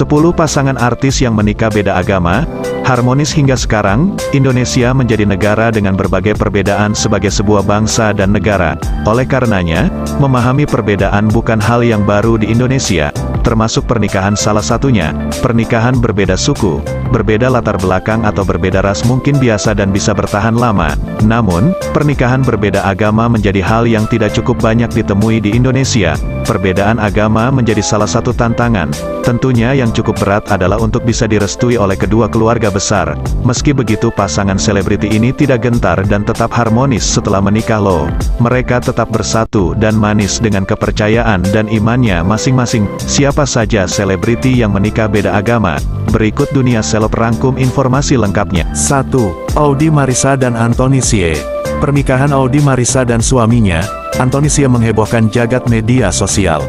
10 pasangan artis yang menikah beda agama, harmonis hingga sekarang. Indonesia menjadi negara dengan berbagai perbedaan sebagai sebuah bangsa dan negara. Oleh karenanya, memahami perbedaan bukan hal yang baru di Indonesia, termasuk pernikahan salah satunya. Pernikahan berbeda suku, berbeda latar belakang atau berbeda ras mungkin biasa dan bisa bertahan lama. Namun, pernikahan berbeda agama menjadi hal yang tidak cukup banyak ditemui di Indonesia. Perbedaan agama menjadi salah satu tantangan. Tentunya yang cukup berat adalah untuk bisa direstui oleh kedua keluarga besar. Meski begitu, pasangan selebriti ini tidak gentar dan tetap harmonis setelah menikah loh. Mereka tetap bersatu dan manis dengan kepercayaan dan imannya masing-masing. Siapa saja selebriti yang menikah beda agama? Berikut Dunia Seleb rangkum informasi lengkapnya. 1. Audie Marissa dan Anthony Sie. Pernikahan Audie Marissa dan suaminya, Anthony Sie, menghebohkan jagat media sosial.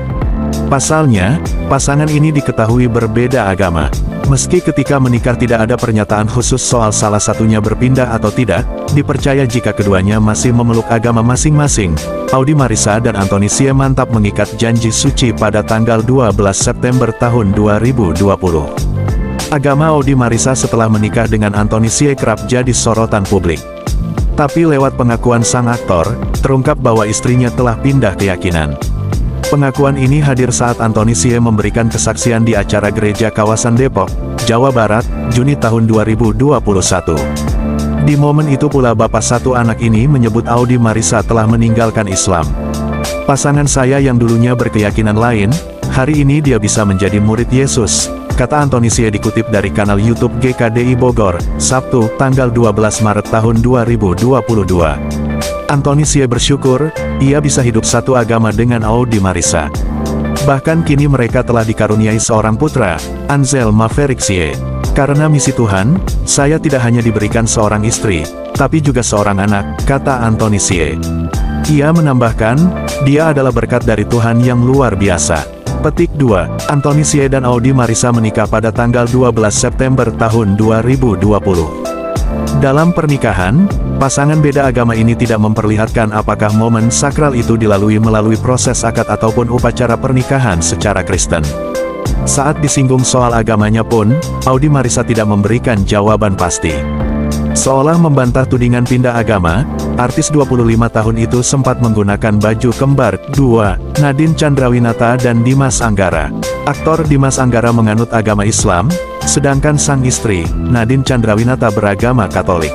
Pasalnya, pasangan ini diketahui berbeda agama. Meski ketika menikah tidak ada pernyataan khusus soal salah satunya berpindah atau tidak, dipercaya jika keduanya masih memeluk agama masing-masing. Audie Marissa dan Anthony Sie mantap mengikat janji suci pada tanggal 12 September tahun 2020. Agama Audie Marissa setelah menikah dengan Anthony Sie kerap jadi sorotan publik. Tapi lewat pengakuan sang aktor, terungkap bahwa istrinya telah pindah keyakinan. Pengakuan ini hadir saat Anthony Sie memberikan kesaksian di acara gereja kawasan Depok, Jawa Barat, Juni tahun 2021. Di momen itu pula bapak satu anak ini menyebut Audie Marissa telah meninggalkan Islam. Pasangan saya yang dulunya berkeyakinan lain, hari ini dia bisa menjadi murid Yesus, kata Anthony Sie dikutip dari kanal YouTube GKDI Bogor, Sabtu, tanggal 12 Maret tahun 2022. Anthony Sie bersyukur, ia bisa hidup satu agama dengan Audie Marissa. Bahkan kini mereka telah dikaruniai seorang putra, Anzel Maverick Sie. Karena misi Tuhan, saya tidak hanya diberikan seorang istri, tapi juga seorang anak, kata Anthony Sie. Ia menambahkan, dia adalah berkat dari Tuhan yang luar biasa. Petik 2, Anthony Sie dan Audie Marissa menikah pada tanggal 12 September tahun 2020. Dalam pernikahan, pasangan beda agama ini tidak memperlihatkan apakah momen sakral itu dilalui melalui proses akad ataupun upacara pernikahan secara Kristen. Saat disinggung soal agamanya pun, Audie Marissa tidak memberikan jawaban pasti. Seolah membantah tudingan pindah agama, artis 25 tahun itu sempat menggunakan baju kembar dua, Nadine Chandrawinata dan Dimas Anggara. Aktor Dimas Anggara menganut agama Islam, sedangkan sang istri, Nadine Chandrawinata, beragama Katolik.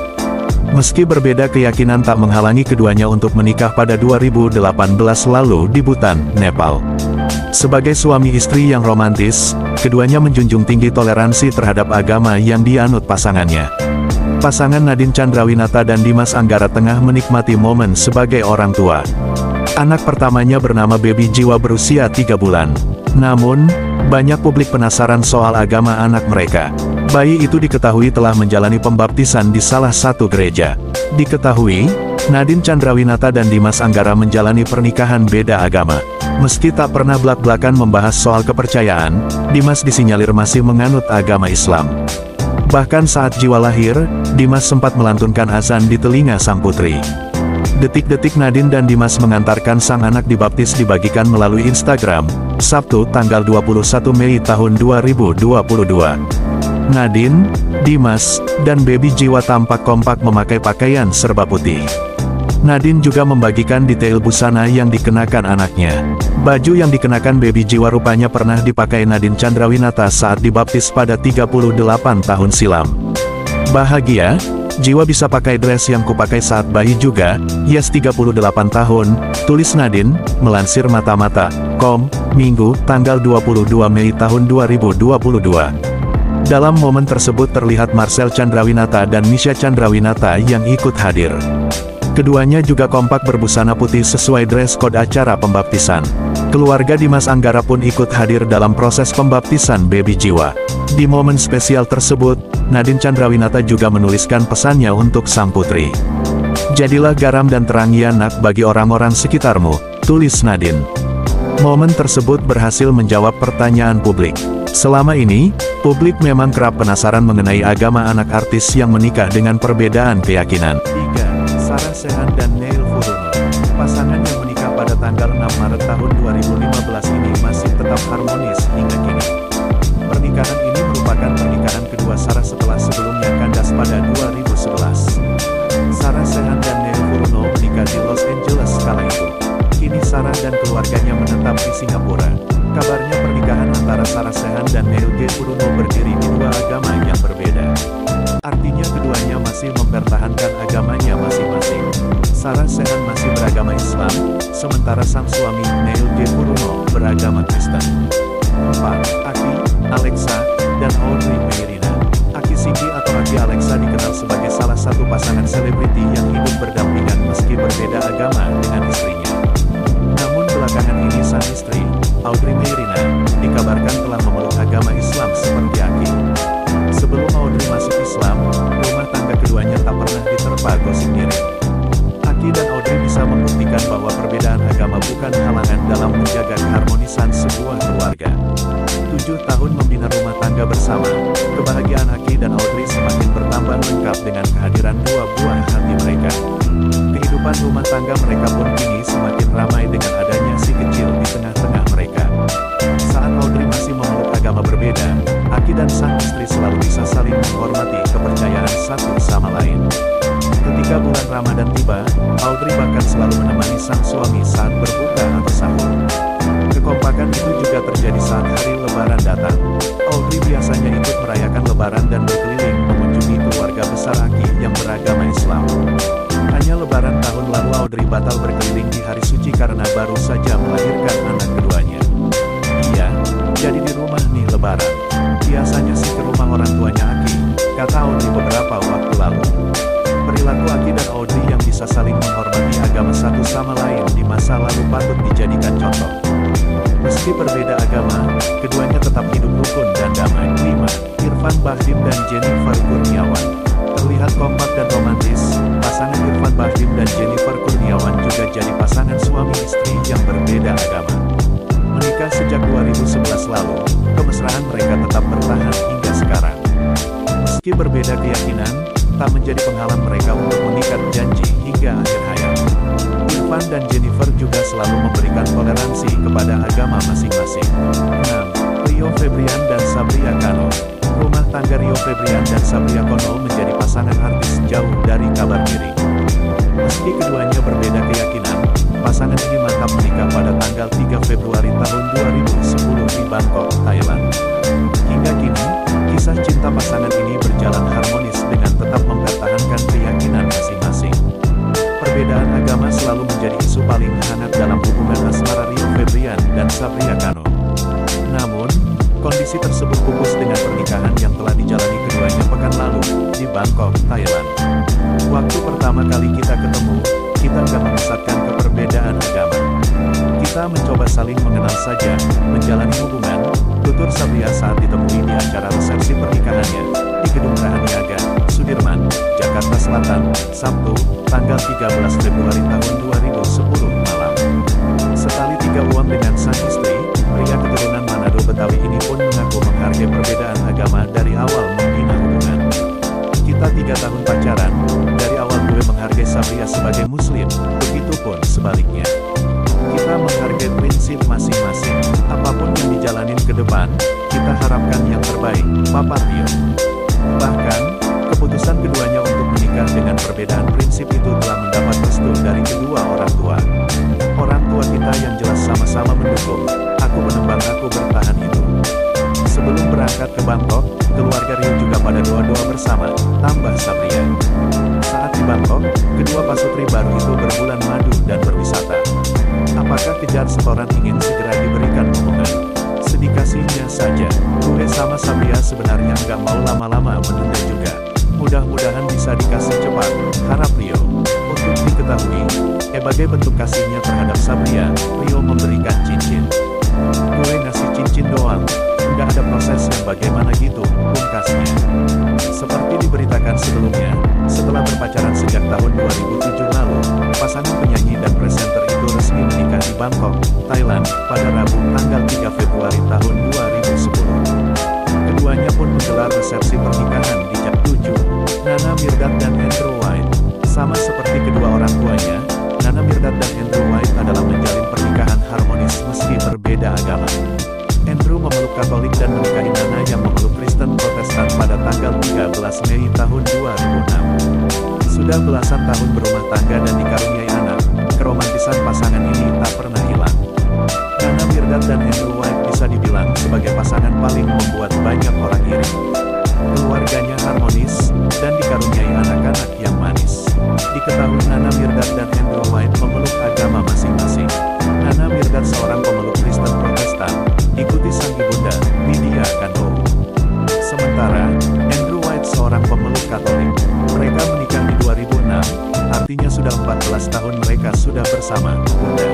Meski berbeda keyakinan tak menghalangi keduanya untuk menikah pada 2018 lalu di Butan, Nepal. Sebagai suami istri yang romantis, keduanya menjunjung tinggi toleransi terhadap agama yang dianut pasangannya. Pasangan Nadine Chandrawinata dan Dimas Anggara tengah menikmati momen sebagai orang tua. Anak pertamanya bernama Baby Jiwa berusia 3 bulan. Namun, banyak publik penasaran soal agama anak mereka. Bayi itu diketahui telah menjalani pembaptisan di salah satu gereja. Diketahui, Nadine Chandrawinata dan Dimas Anggara menjalani pernikahan beda agama. Meski tak pernah blak-blakan membahas soal kepercayaan, Dimas disinyalir masih menganut agama Islam. Bahkan saat Jiwa lahir, Dimas sempat melantunkan azan di telinga sang putri. Detik-detik Nadine dan Dimas mengantarkan sang anak dibaptis dibagikan melalui Instagram, Sabtu tanggal 21 Mei tahun 2022. Nadine, Dimas, dan Baby Jiwa tampak kompak memakai pakaian serba putih. Nadine juga membagikan detail busana yang dikenakan anaknya. Baju yang dikenakan Baby Jiwa rupanya pernah dipakai Nadine Chandrawinata saat dibaptis pada 38 tahun silam. Bahagia, Jiwa bisa pakai dress yang kupakai saat bayi juga, yes 38 tahun, tulis Nadine, melansir matamata.com, Minggu, tanggal 22 Mei tahun 2022. Dalam momen tersebut terlihat Marcel Chandrawinata dan Misha Chandrawinata yang ikut hadir. Keduanya juga kompak berbusana putih sesuai dress code acara pembaptisan. Keluarga Dimas Anggara pun ikut hadir dalam proses pembaptisan Baby Jiwa. Di momen spesial tersebut, Nadine Chandrawinata juga menuliskan pesannya untuk sang putri. Jadilah garam dan terang ya nak bagi orang-orang sekitarmu, tulis Nadine. Momen tersebut berhasil menjawab pertanyaan publik. Selama ini, publik memang kerap penasaran mengenai agama anak artis yang menikah dengan perbedaan keyakinan. 3. Sarah Sechan dan Neil Furunu. Pasangan yang menikah pada tanggal 6 Maret tahun 2015 ini masih tetap harmonis hingga kini. Pernikahan ini merupakan pernikahan kedua Sarah setelah sebelumnya kandas pada 2011. Sarah Sechan dan Neil Furno menikah di Los Angeles kala itu. Kini Sarah dan keluarganya menetap di Singapura. Kabarnya pernikahan antara Sarah Sechan dan Neil Furno berdiri di dua agama yang berbeda. Artinya keduanya masih mempertahankan agamanya masing-masing. Sarah Sechan masih beragama Islam, sementara sang suami Neil Furno beragama Kristen. 4. Aki, Alexa, dan Audrey Mayrina. Aki Cindy atau Aki Alexa dikenal sebagai salah satu pasangan selebriti yang hidup berdampingan meski berbeda agama dengan istrinya. Namun belakangan ini sang istri, Audrey Mayrina, dikabarkan telah memeluk agama Islam seperti Aki. Sebelum Audrey masuk Islam, rumah tangga keduanya tak pernah diterpa gosip miring. Aki dan Audrey bisa membuktikan bahwa perbedaan agama bukan halangan dalam menjaga keharmonisan sebuah keluarga. 7 tahun membina rumah tangga bersama, kebahagiaan Aki dan Audrey semakin bertambah lengkap dengan kehadiran dua buah hati mereka. Kehidupan rumah tangga mereka pun kini semakin ramai dengan adanya si kecil di tengah-tengah mereka. Saat Audrey masih memeluk agama berbeda, Aki dan sang istri selalu bisa saling menghormati kepercayaan satu sama lain. Ketika bulan Ramadan tiba, Audrey bahkan selalu menemani sang suami saat berbuka atau sahur. Kekompakan itu juga terjadi saat hari Lebaran datang. Audrey biasanya ikut merayakan Lebaran dan berkeliling mengunjungi keluarga besar Aki yang beragama Islam. Hanya Lebaran tahun lalu Audrey batal berkeliling di hari suci karena baru saja melahirkan anak keduanya. Iya, jadi di rumah nih Lebaran. Biasanya sih ke rumah orang tuanya Aki, kata Audrey beberapa waktu lalu. Perilaku Aki dan Audrey yang bisa saling menghormati agama satu sama lain di masa lalu patut dijadikan contoh. Meski berbeda agama, keduanya tetap hidup rukun dan damai. 5. Irfan Bahdim dan Jennifer Kurniawan. Terlihat kompak dan romantis, pasangan Irfan Bahdim dan Jennifer Kurniawan juga jadi pasangan suami istri yang berbeda agama. Menikah sejak 2011 lalu, kemesraan mereka tetap bertahan hingga sekarang. Meski berbeda keyakinan, tak menjadi penghalang mereka untuk mengikat janji hingga akhir hayat. Irfan dan Jennifer juga selalu memberikan toleransi kepada agama masing-masing. 6. Rio Febrian dan Sabria Kano. Rumah tangga Rio Febrian dan Sabria Kano menjadi pasangan artis jauh dari kabar miring. Meski keduanya berbeda keyakinan, pasangan ini mantap menikah pada tanggal 3 Februari tahun 2010 di Bangkok, Thailand. Hingga kini, kisah cinta pasangan ini berjalan harmonis dengan tetap mempertahankan keyakinan masing-masing. Perbedaan agama selalu menjadi isu paling hangat dalam hubungan asmara Rio Febrian dan Sabria Kano. Namun, kondisi tersebut pupus dengan pernikahan yang telah dijalani keduanya pekan lalu, di Bangkok, Thailand. Waktu pertama kali kita ketemu, kita nggak memusatkan keperbedaan agama. Kita mencoba saling mengenal saja, menjalani hubungan, tutur Sabria saat ditemui di acara resepsi pernikahannya, di Gedung Rahaniaga, Sudirman, Jakarta Selatan, Sabtu, tanggal 13 Februari tahun 2010 malam. Setali 3 uang dengan sang istri, pria keturunan Manado Betawi ini pun mengaku menghargai perbedaan agama dari awal membina hubungan. Kita 3 tahun pacaran, dari awal gue menghargai Sabria sebagai muslim, begitupun sebaliknya. Kita menghargai prinsip masing-masing, apapun yang dijalanin ke depan, kita harapkan yang terbaik, Papa Rio. Bahkan, keputusan keduanya untuk menikah dengan perbedaan prinsip itu telah mendapat restu dari kedua orang tua. Orang tua kita yang jelas sama-sama mendukung, aku menembang aku bertahan itu. Sebelum berangkat ke Bangkok, keluarga Rio juga pada doa-doa bersama, tambah Sabria. Saat di Bangkok, kedua pasutri baru itu berbulan madu dan berwisata. Apakah kejar setoran ingin segera diberikan omongan? Sedikasihnya saja, gue sama Sabria sebenarnya nggak mau lama-lama menunda juga. Mudah-mudahan bisa dikasih cepat, harap Rio. Untuk diketahui, sebagai bentuk kasihnya terhadap Sabria, Rio memberikan cincin. Gue ngasih cincin doang, nggak ada proses yang bagaimana gitu, pungkasnya. Seperti diberitakan sebelumnya, setelah berpacaran sejak tahun 2007 lalu, pasangan penyanyi dan presenter itu resmi menikah di Bangkok, Thailand, pada Rabu tanggal 3 Februari tahun 2010. Keduanya pun menggelar resepsi pernikahan di Jam 7. Nana Mirdad dan Andrew White. Sama seperti kedua orang tuanya, Nana Mirdad dan Andrew White adalah menjalin pernikahan harmonis meski berbeda agama. Andrew memeluk Katolik dan menikahi Nana Sudah belasan tahun berumah tangga dan dikaruniai anak, keromantisan pasangan ini tak pernah hilang. Nana Mirdad dan Andrew White bisa dibilang sebagai pasangan paling membuat banyak orang iri. Keluarganya harmonis, dan dikaruniai anak-anak yang manis. Diketahui Nana Mirdad dan Andrew White memeluk agama masing-masing. Nana Mirdad seorang pemeluk Kristen Protestan, diikuti sang ibunda, Lydia Kandou. Sementara, Andrew White seorang pemeluk Katolik. Mereka menikah di 2006, artinya sudah 14 tahun mereka sudah bersama. Bunda.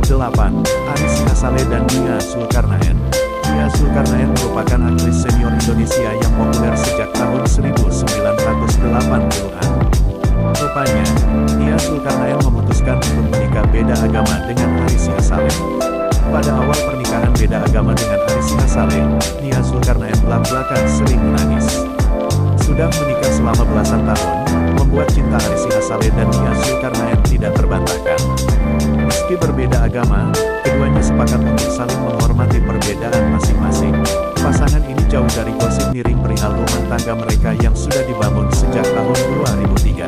8. Aris Sihasale dan Nia Zulkarnaen. Nia Zulkarnaen merupakan aktris senior Indonesia yang populer sejak tahun 1980-an. Rupanya, Nia Zulkarnaen memutuskan untuk menikah beda agama dengan Aris Sihasale. Pada awal pernikahan beda agama dengan Aris Sihasale, Nia Zulkarnaen belak-belakan sering menangis. Sudah menikah selama belasan tahun, membuat cinta Aris Sihasale dan Nia Zulkarnaen tidak terbantahkan. Meski berbeda agama, keduanya sepakat untuk saling menghormati perbedaan masing-masing. Pasangan ini jauh dari gosip miring perihal rumah tangga mereka yang sudah dibangun sejak tahun 2003.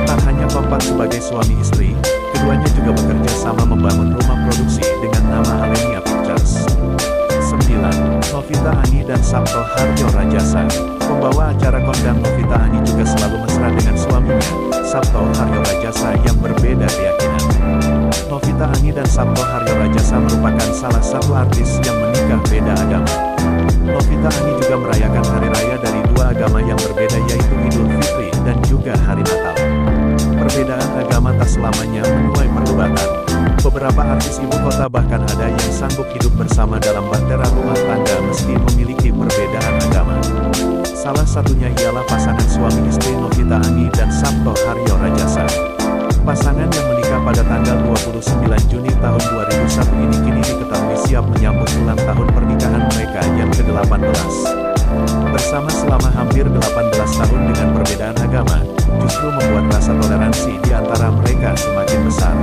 Tak hanya kompak sebagai suami istri, keduanya juga bekerja sama membangun rumah produksi dengan nama Alenia Pictures. 9. Novita Ani dan Sabto Harjo Rajasa. Pembawa acara kondang Novita Ani juga selalu mesra dengan suaminya, Sabto Harjo Rajasa yang berbeda keyakinan. Novita Ani dan Sabto Harjo Rajasa merupakan salah satu artis yang menikah beda agama. Novita Ani juga merayakan hari raya dari dua agama yang berbeda yaitu Idul Fitri dan juga Hari Natal. Perbedaan agama tak selamanya menuai perdebatan. Beberapa artis ibu kota bahkan ada yang sanggup hidup bersama dalam bahtera rumah tangga meski memiliki perbedaan agama. Salah satunya ialah pasangan suami istri Novita Ani dan Sabto Harjo Rajasa. Pasangan yang menikah pada tanggal 29 Juni tahun 2001 ini kini diketahui siap menyambut ulang tahun pernikahan mereka yang ke-18. Bersama selama hampir 18 tahun dengan perbedaan agama, justru membuat rasa toleransi di antara mereka semakin besar.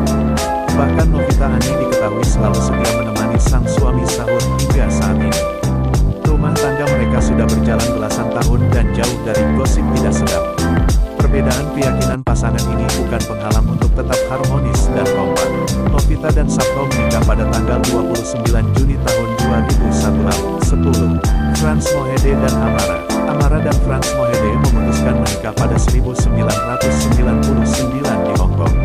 Bahkan Novita Ani diketahui selalu setia menemani sang suami sahur hingga saat ini. Rumah tangga mereka sudah berjalan belasan tahun dan jauh dari gosip tidak sedap. Perbedaan keyakinan pasangan ini bukan penghalang untuk tetap harmonis dan kompak. Novita dan Sabto menikah pada tanggal 29 Juni tahun 2001. 10. Frans Mohede dan Amara. Amara dan Frans Mohede memutuskan menikah pada 1999 di Hong Kong.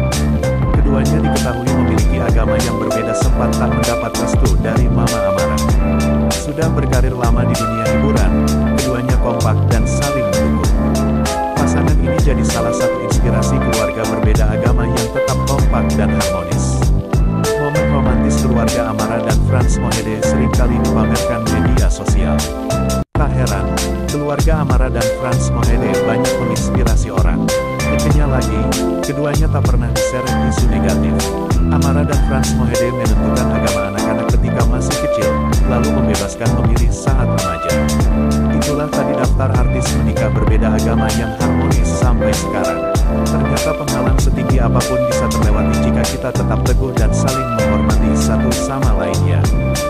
Keduanya diketahui memiliki agama yang berbeda sempat tak mendapat restu dari Mama Amara. Sudah berkarir lama di dunia hiburan, keduanya kompak dan saling mendukung. Pasangan ini jadi salah satu inspirasi keluarga berbeda agama yang tetap kompak dan harmonis. Momen romantis keluarga Amara dan Frans Mohede seringkali dipamerkan media sosial. Tak heran, keluarga Amara dan Frans Mohede banyak menginspirasi orang. Uniknya lagi, keduanya tak pernah diseret isu negatif. Amara dan Frans Mohede menentukan agama anak-anak ketika masih kecil, lalu membebaskan memilih saat remaja. Itulah tadi daftar artis menikah berbeda agama yang harmonis sampai sekarang. Ternyata penghalang setinggi apapun bisa terlewati jika kita tetap teguh dan saling menghormati satu sama lainnya.